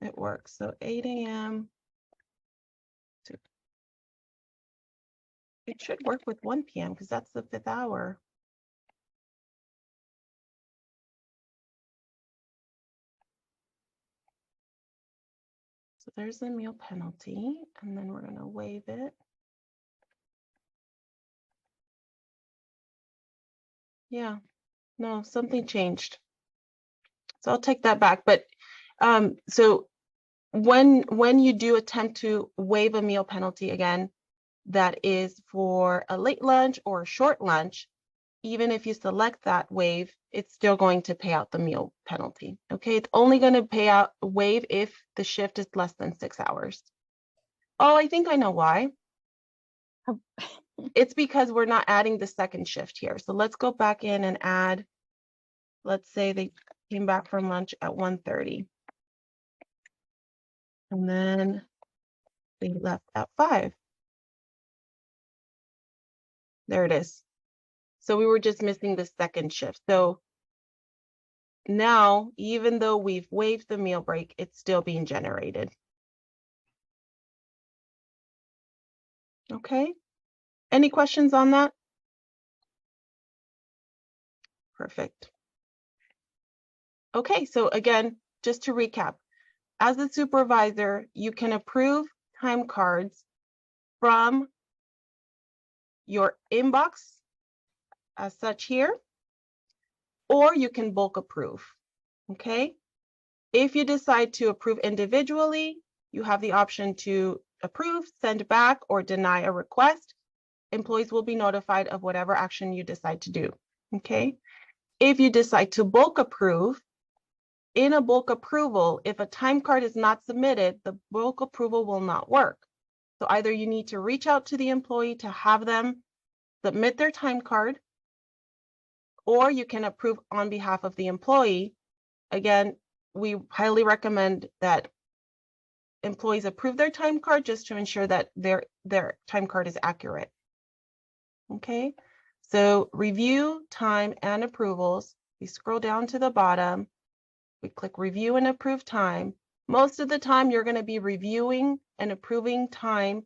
it works. So 8 a.m. It should work with 1 p.m. because that's the 5th hour. So there's the meal penalty, and then we're going to waive it. Yeah, no, something changed. So I'll take that back. But so when you do attempt to waive a meal penalty, again, that is for a late lunch or a short lunch, even if you select that waive, it's still going to pay out the meal penalty. Okay, it's only going to pay out waive if the shift is less than 6 hours. Oh, I think I know why. It's because we're not adding the second shift here. So let's go back in and add, let's say they came back from lunch at 1:30. And then they left at 5. There it is. So we were just missing the second shift. So now, even though we've waived the meal break, it's still being generated. Okay. Any questions on that? Perfect. Okay, so again, just to recap, as a supervisor, you can approve time cards from your inbox as such here, or you can bulk approve. Okay. If you decide to approve individually, you have the option to approve, send back, or deny a request. Employees will be notified of whatever action you decide to do. Okay. If you decide to bulk approve, in a bulk approval, if a time card is not submitted, the bulk approval will not work. So either you need to reach out to the employee to have them submit their time card, or you can approve on behalf of the employee. Again, we highly recommend that employees approve their time card just to ensure that their time card is accurate. Okay, so review, time, and approvals. We scroll down to the bottom. We click review and approve time. Most of the time, you're going to be reviewing and approving time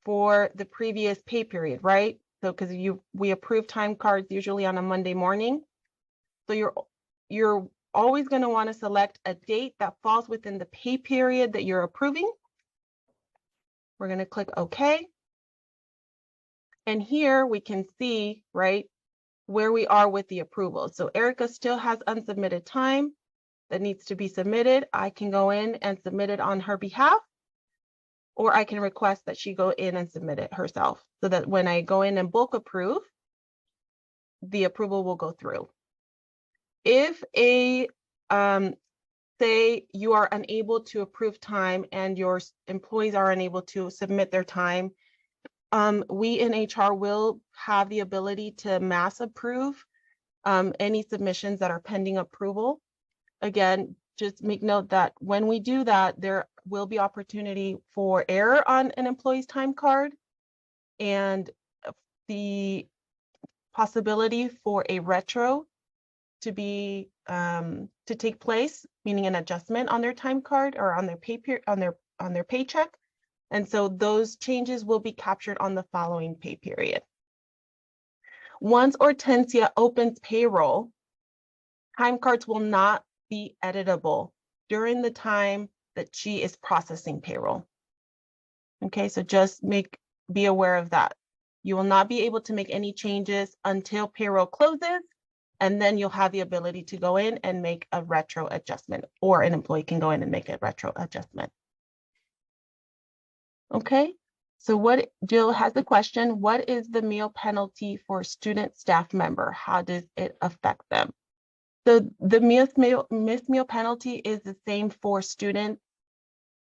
for the previous pay period, right? So because we approve time cards usually on a Monday morning. So you're always going to want to select a date that falls within the pay period that you're approving. We're going to click OK. And here we can see, right, where we are with the approval. So Erica still has unsubmitted time that needs to be submitted. I can go in and submit it on her behalf, or I can request that she go in and submit it herself so that when I go in and bulk approve, the approval will go through. If say you are unable to approve time and your employees are unable to submit their time, we in HR will have the ability to mass approve any submissions that are pending approval. Again, just make note that when we do that, there will be opportunity for error on an employee's time card and the possibility for a retro to be to take place, meaning an adjustment on their time card or on their on their paycheck. And so those changes will be captured on the following pay period. Once Hortensia opens payroll, time cards will not be editable during the time that she is processing payroll. Okay, so just be aware of that. You will not be able to make any changes until payroll closes, and then you'll have the ability to go in and make a retro adjustment, or an employee can go in and make a retro adjustment. Okay, so Jill has a question. What is the meal penalty for student staff member? How does it affect them? So the missed meal penalty is the same for student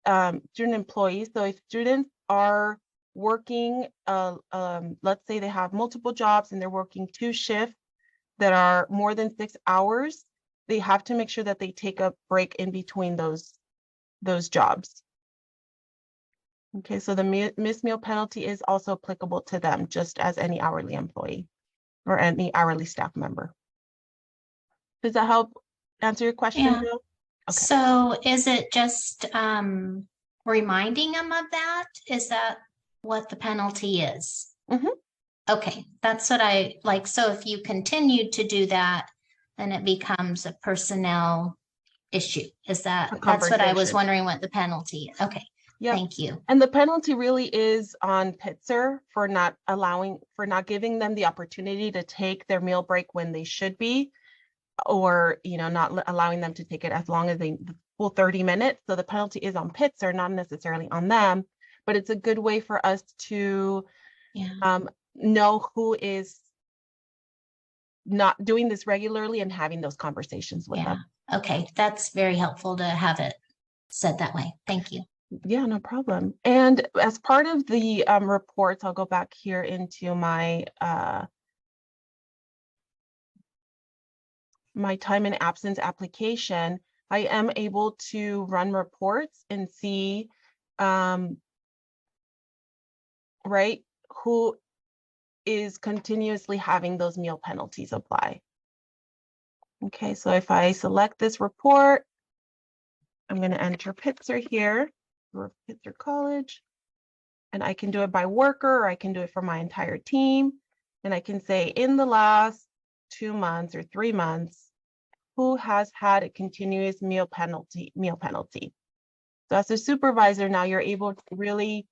employees. So if students are working, let's say they have multiple jobs and they're working 2 shifts that are more than 6 hours, they have to make sure that they take a break in between those jobs. Okay, so the missed meal penalty is also applicable to them, just as any hourly employee or any hourly staff member. Does that help, answer your question, Yeah. Joe? Okay. So is it just reminding them of that? Is that what the penalty is? Mhm. Okay, that's what I like. So if you continue to do that, then it becomes a personnel issue. Is that, A that's what I was conversation. wondering what the penalty, okay, Yep. thank you. And the penalty really is on Pitzer for not giving them the opportunity to take their meal break when they should be, or, not allowing them to take it as long as the full 30 minutes. So the penalty is on Pitzer, not necessarily on them, but it's a good way for us to Yeah, know who is not doing this regularly and having those conversations with yeah, them. okay, that's very helpful to have it said that way. Thank you. Yeah, no problem. And as part of the reports, I'll go back here into my my time and absence application. I am able to run reports and see, right, who is continuously having those meal penalties apply. Okay, so if I select this report, I'm going to enter Pitzer here, or Pitzer College, and I can do it by worker, or I can do it for my entire team. And I can say in the last 2 months or 3 months, who has had a continuous meal penalty. So as a supervisor, now you're able to really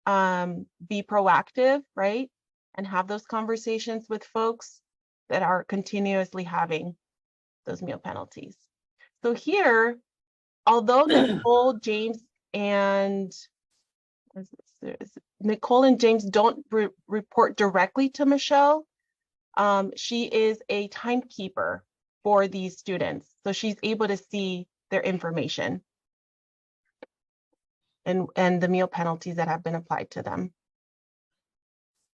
be proactive, right? And have those conversations with folks that are continuously having those meal penalties. So here, although Nicole, James, and James don't report directly to Michelle, she is a timekeeper for these students. So she's able to see their information and the meal penalties that have been applied to them.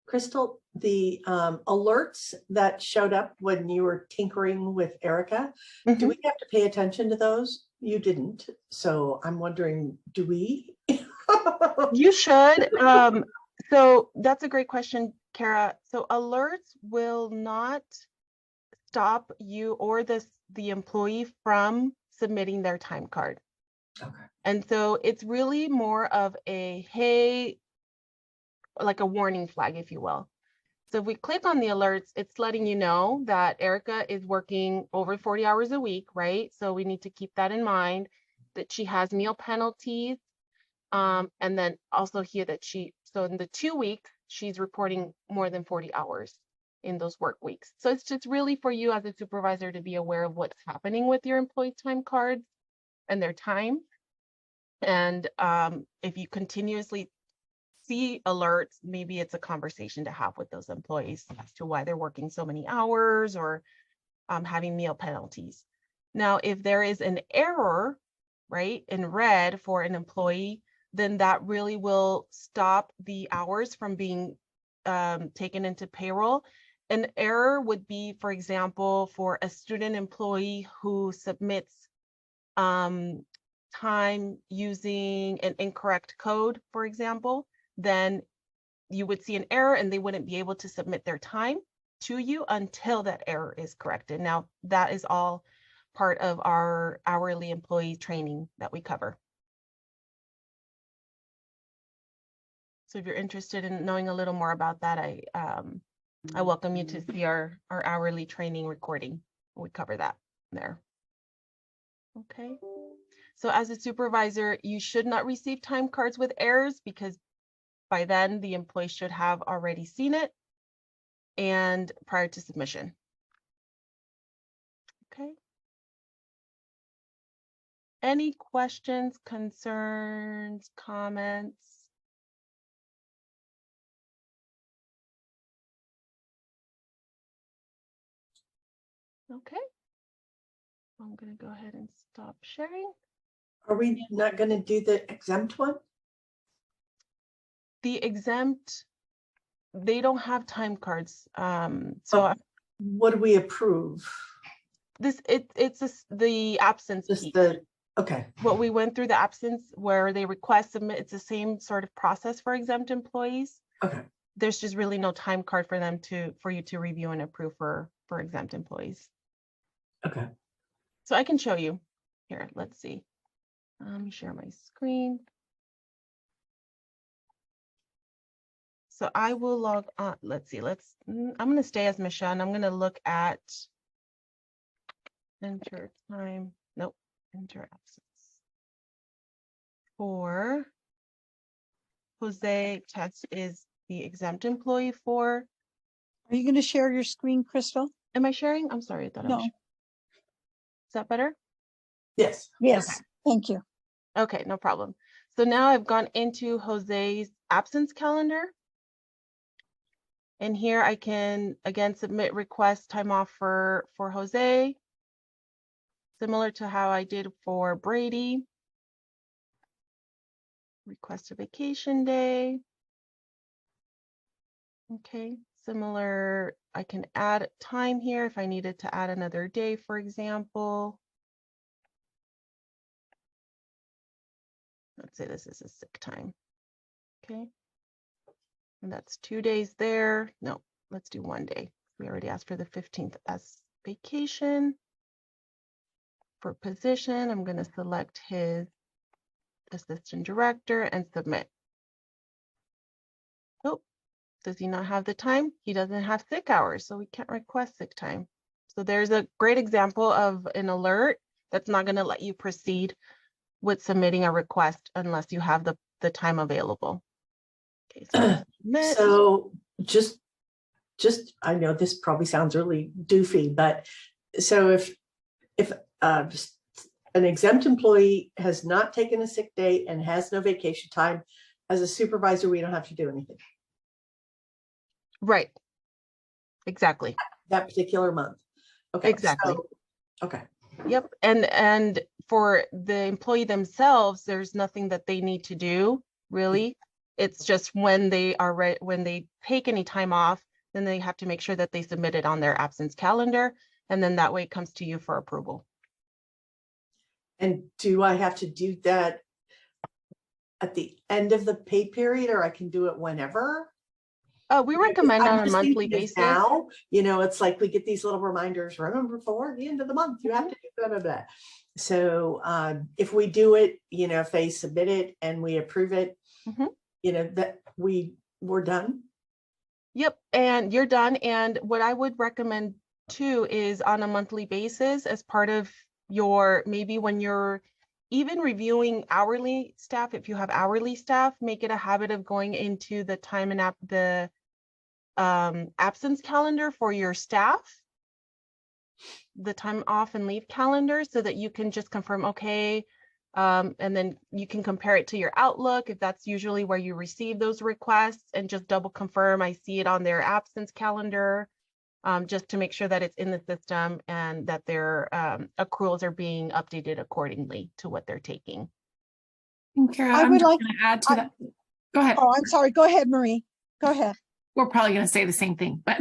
Crystal, the alerts that showed up when you were tinkering with Erica, do we have to pay attention to those? You didn't. So I'm wondering, do we? You should. So that's a great question, Kara. So alerts will not stop you or the employee from submitting their time card. Okay. And so it's really more of a, hey, like a warning flag, if you will. So if we click on the alerts, it's letting you know that Erica is working over 40 hours a week, right? So we need to keep that in mind, that she has meal penalties. And then also here that so in the 2 weeks, she's reporting more than 40 hours in those work weeks. So it's just really for you as a supervisor to be aware of what's happening with your employee time cards and their time. And if you continuously see alerts, maybe it's a conversation to have with those employees as to why they're working so many hours or having meal penalties. Now, if there is an error, right, in red for an employee, then that really will stop the hours from being taken into payroll. An error would be, for example, for a student employee who submits time using an incorrect code, for example, then you would see an error and they wouldn't be able to submit their time to you until that error is corrected. Now, that is all part of our hourly employee training that we cover. So if you're interested in knowing a little more about that, I welcome you to see our hourly training recording. We cover that there. Okay. So as a supervisor, you should not receive time cards with errors because by then the employee should have already seen it and prior to submission. Okay. Any questions, concerns, comments? Okay. I'm going to go ahead and stop sharing. Are we not going to do the exempt one? The exempt, they don't have time cards. What do we approve? It's the absence Just piece. Okay. What we went through, the absence where they request submit, it's the same sort of process for exempt employees. Okay. There's just really no time card for you to review and approve for exempt employees. Okay. So I can show you here. Let's see. Let me share my screen. So I will log on. Let's see. I'm going to stay as Michelle and I'm going to look at enter time. Nope. Enter absence. For Jose, test is the exempt employee for. Are you going to share your screen, Crystal? Am I sharing? I'm sorry. I thought I was. No. Is that better? Yes. Yes, thank you. Okay, no problem. So now I've gone into Jose's absence calendar. And here I can, again, submit request time off for Jose, similar to how I did for Brady. Request a vacation day. Okay, similar, I can add time here if I needed to add another day, for example. Let's say this is a sick time. Okay. And that's 2 days there. No, let's do 1 day. We already asked for the 15th as vacation. For position, I'm going to select his assistant director and submit. Oh, does he not have the time? He doesn't have sick hours, so we can't request sick time. So there's a great example of an alert that's not going to let you proceed with submitting a request unless you have the time available. Okay, so submit. So just I know this probably sounds really doofy, but so if just an exempt employee has not taken a sick day and has no vacation time, as a supervisor, we don't have to do anything Right. Exactly. that particular month. Okay. Exactly. So, okay. Yep. And for the employee themselves, there's nothing that they need to do, really. It's just when they are when they take any time off, then they have to make sure that they submit it on their absence calendar. And then that way it comes to you for approval. And do I have to do that at the end of the pay period, or I can do it whenever? We recommend I'm on a just monthly thinking basis. now, it's like we get these little reminders, remember before the end of the month, you have to do blah, blah, blah. So if we do it, if they submit it and we approve it, that we're done. Yep, and you're done. And what I would recommend too is on a monthly basis as part of your, maybe when you're even reviewing hourly staff, if you have hourly staff, make it a habit of going into the time and absence calendar for your staff, the time off and leave calendar, so that you can just confirm, okay, and then you can compare it to your Outlook if that's usually where you receive those requests, and just double confirm I see it on their absence calendar, just to make sure that it's in the system and that their accruals are being updated accordingly to what they're taking. And Kara, I I'm would just like- going to add to that. Go ahead. Oh, I'm sorry. Go ahead, Marie. Go ahead. We're probably going to say the same thing, but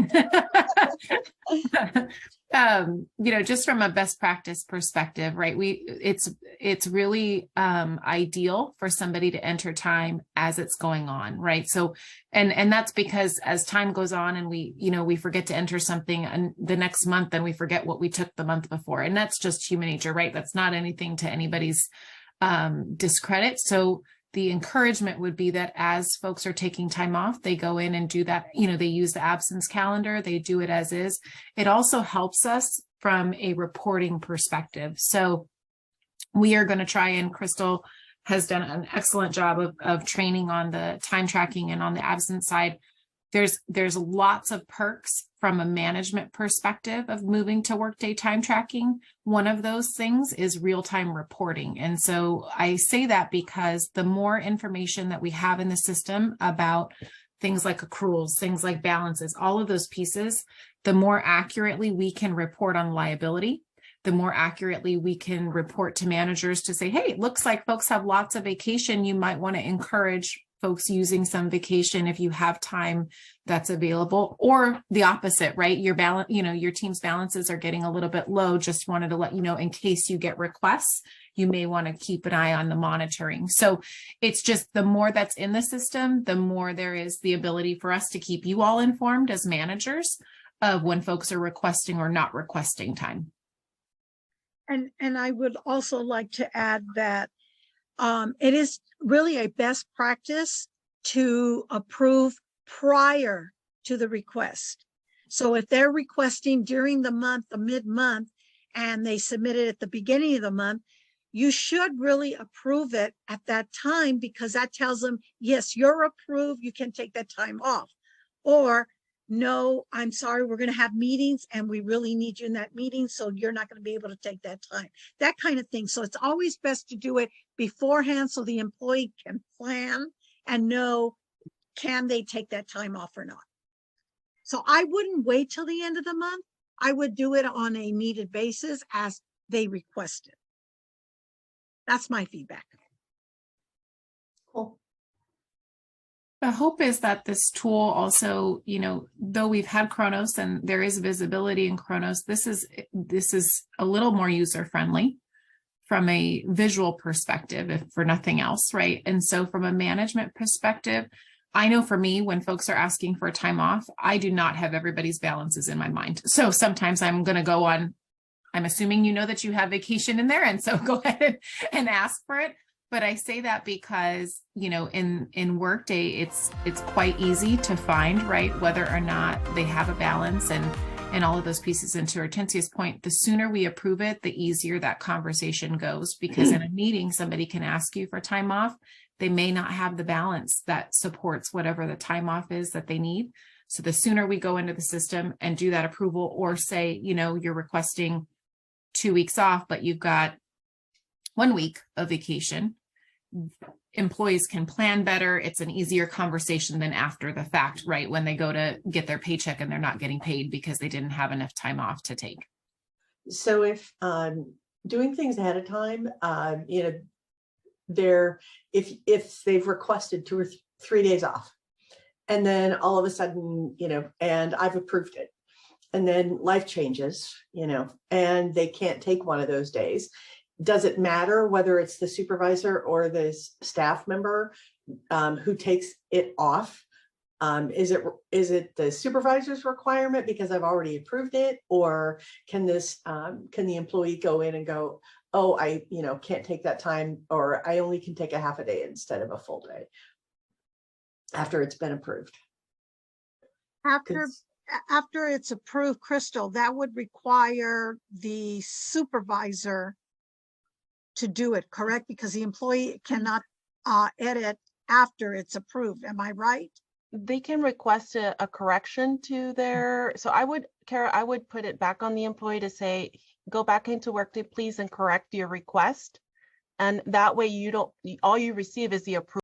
just from a best practice perspective, right? It's really ideal for somebody to enter time as it's going on, right? So, and that's because as time goes on and we forget to enter something, and the next month, then we forget what we took the month before, and that's just human nature, right? That's not anything to anybody's discredit. So the encouragement would be that as folks are taking time off, they go in and do that. They use the absence calendar, they do it as is. It also helps us from a reporting perspective. So we are going to try, and Crystal has done an excellent job of training on the time tracking and on the absence side. There's lots of perks from a management perspective of moving to Workday time tracking. One of those things is real-time reporting. And so I say that because the more information that we have in the system about things like accruals, things like balances, all of those pieces, the more accurately we can report on liability, the more accurately we can report to managers to say, hey, it looks like folks have lots of vacation. You might want to encourage folks using some vacation if you have time that's available, or the opposite, right? Your balance, your team's balances are getting a little bit low. Just wanted to let you know in case you get requests, you may want to keep an eye on the monitoring. So it's just the more that's in the system, the more there is the ability for us to keep you all informed as managers of when folks are requesting or not requesting time. And I would also like to add that it is really a best practice to approve prior to the request. So if they're requesting during the month, the mid-month, and they submit it at the beginning of the month, you should really approve it at that time, because that tells them, yes, you're approved, you can take that time off. Or, no, I'm sorry, we're going to have meetings and we really need you in that meeting, so you're not going to be able to take that time. That kind of thing. So it's always best to do it beforehand so the employee can plan and know, can they take that time off or not. So I wouldn't wait till the end of the month. I would do it on a needed basis as they requested. That's my feedback. Cool. The hope is that this tool also, though we've had Kronos and there is visibility in Kronos, this is a little more user friendly from a visual perspective, if for nothing else, right? And so from a management perspective, I know for me, when folks are asking for time off, I do not have everybody's balances in my mind. So sometimes I'm going to go on, I'm assuming that you have vacation in there, and so go ahead and ask for it. But I say that because, in Workday, it's quite easy to find, right, whether or not they have a balance and all of those pieces. And to Hortensia's point, the sooner we approve it, the easier that conversation goes, because in a meeting, somebody can ask you for time off. They may not have the balance that supports whatever the time off is that they need. So the sooner we go into the system and do that approval, or say, you're requesting 2 weeks off, but you've got 1 week of vacation, employees can plan better. It's an easier conversation than after the fact, right? When they go to get their paycheck and they're not getting paid because they didn't have enough time off to take. So if doing things ahead of time, if they've requested 2 or 3 days off, and then all of a sudden, and I've approved it, and then life changes, and they can't take one of those days. Does it matter whether it's the supervisor or the staff member who takes it off? Is it the supervisor's requirement because I've already approved it, or can the employee go in and go, oh, I can't take that time, or I only can take a half a day instead of a full day after it's been approved? After it's approved, Crystal, that would require the supervisor to do it, correct? Because the employee cannot edit after it's approved. Am I right? They can request a correction to their, so Kara, I would put it back on the employee to say, go back into Workday, please, and correct your request. And that way all you receive is the approval.